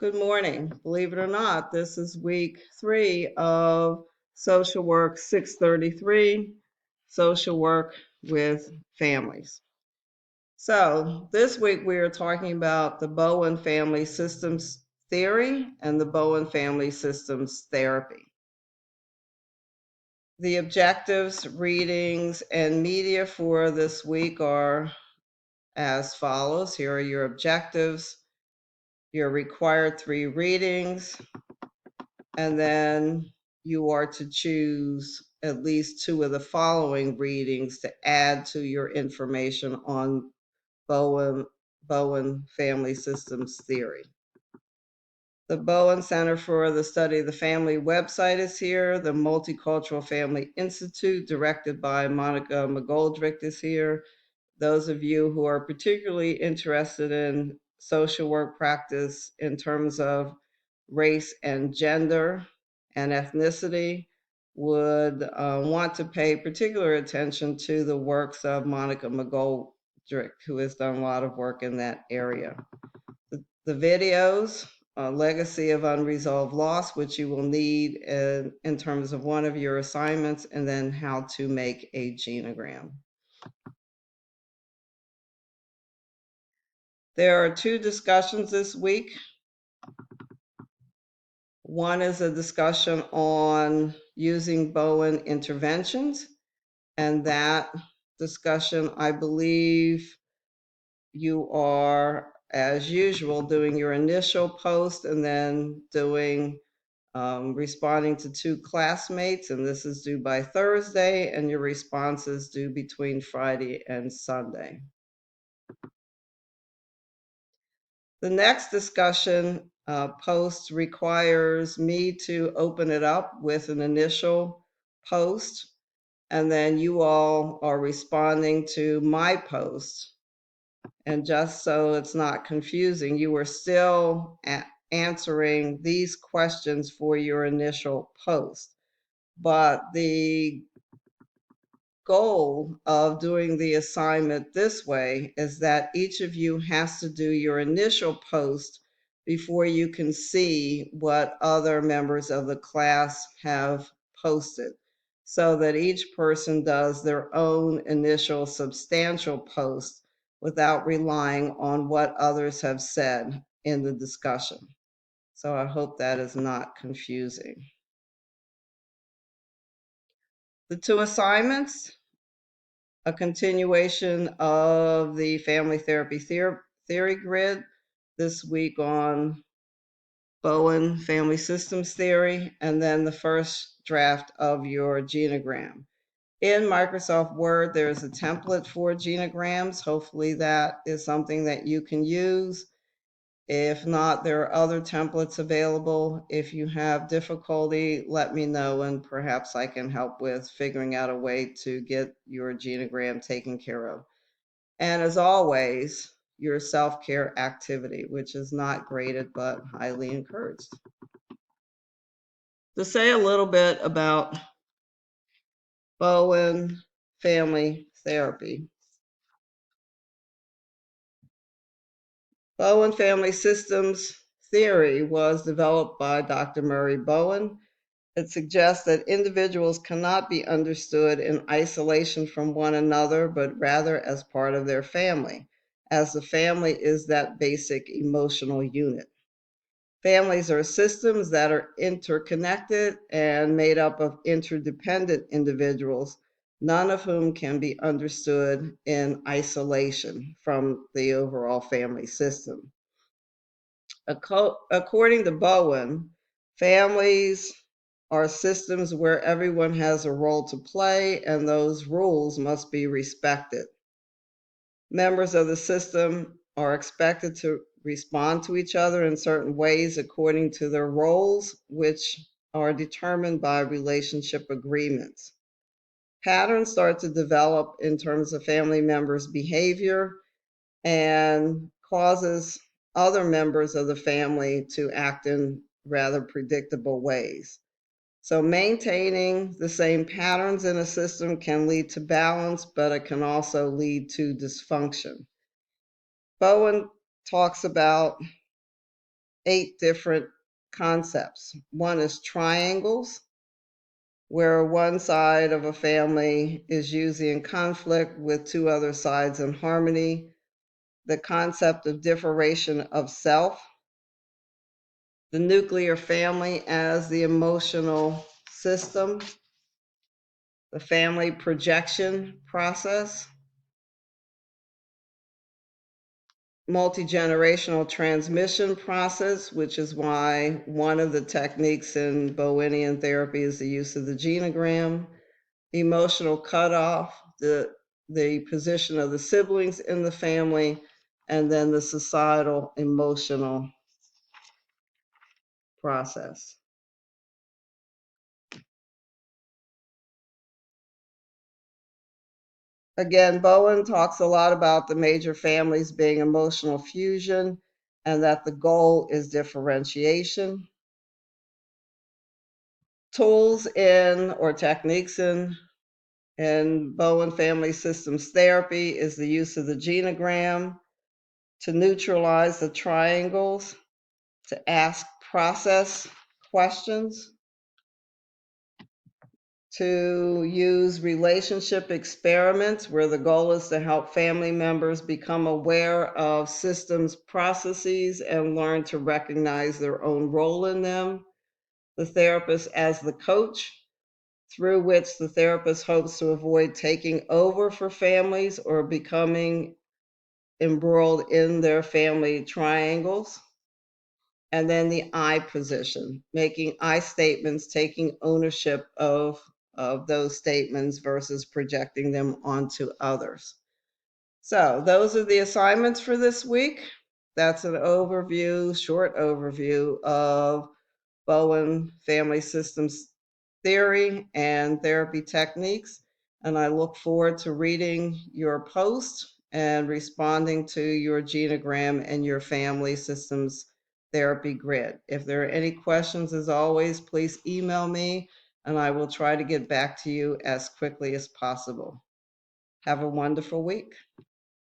Good morning. Believe it or not, this is week 3 of Social Work 633, Social Work with Families. So this week we are talking about the Bowen Family Systems Theory and the Bowen Family Systems Therapy. The objectives, readings, and media for this week are as follows. Here are your objectives, your required 3 readings, and then you are to choose at least 2 of the following readings to add to your information on Bowen Family Systems Theory. The Bowen Center for the Study of the Family website is here. The Multicultural Family Institute, directed by Monica McGoldrick, is here. Those of you who are particularly interested in social work practice in terms of race and gender and ethnicity would want to pay particular attention to the works of Monica McGoldrick, who has done a lot of work in that area. The videos, Legacy of Unresolved Loss, which you will need in terms of one of your assignments, and then how to make a genogram. There are 2 discussions this week. One is a discussion on using Bowen interventions, and that discussion, I believe you are, as usual, doing your initial post and then doing responding to 2 classmates, and this is due by Thursday, and your response is due between Friday and Sunday. The next discussion post requires me to open it up with an initial post, and then you all are responding to my post. And just so it's not confusing, you are still answering these questions for your initial post. But the goal of doing the assignment this way is that each of you has to do your initial post before you can see what other members of the class have posted, so that each person does their own initial substantial post without relying on what others have said in the discussion. So I hope that is not confusing. The 2 assignments: a continuation of the family therapy theory grid, this week on Bowen Family Systems Theory, and then the first draft of your genogram. In Microsoft Word, there's a template for genograms. Hopefully that is something that you can use. If not, there are other templates available. If you have difficulty, let me know, and perhaps I can help with figuring out a way to get your genogram taken care of. And as always, your self-care activity, which is not graded but highly encouraged. To say a little bit about Bowen Family Therapy. Bowen Family Systems Theory was developed by Dr. Murray Bowen. It suggests that individuals cannot be understood in isolation from one another, but rather as part of their family, as the family is that basic emotional unit. Families are systems that are interconnected and made up of interdependent individuals, none of whom can be understood in isolation from the overall family system. According to Bowen, families are systems where everyone has a role to play, and those rules must be respected. Members of the system are expected to respond to each other in certain ways according to their roles, which are determined by relationship agreements. Patterns start to develop in terms of family members' behavior and causes other members of the family to act in rather predictable ways. So maintaining the same patterns in a system can lead to balance, but it can also lead to dysfunction. Bowen talks about 8 different concepts. One is triangles, where one side of a family is usually in conflict with 2 other sides in harmony. The concept of differentiation of self, the nuclear family as the emotional system, the family projection process, multi-generational transmission process, which is why one of the techniques in Bowenian therapy is the use of the genogram, emotional cutoff, the position of the siblings in the family, and then the societal emotional process. Again, Bowen talks a lot about the major families being emotional fusion and that the goal is differentiation. Tools in or techniques in Bowen Family Systems Therapy is the use of the genogram to neutralize the triangles, to ask process questions, to use relationship experiments where the goal is to help family members become aware of systems processes and learn to recognize their own role in them. The therapist as the coach, through which the therapist hopes to avoid taking over for families or becoming embroiled in their family triangles. And then the I position, making I statements, taking ownership of those statements versus projecting them onto others. So those are the assignments for this week. That's an overview, short overview of Bowen Family Systems Theory and Therapy Techniques. And I look forward to reading your post and responding to your genogram and your family systems therapy grid. If there are any questions, as always, please email me and I will try to get back to you as quickly as possible. Have a wonderful week.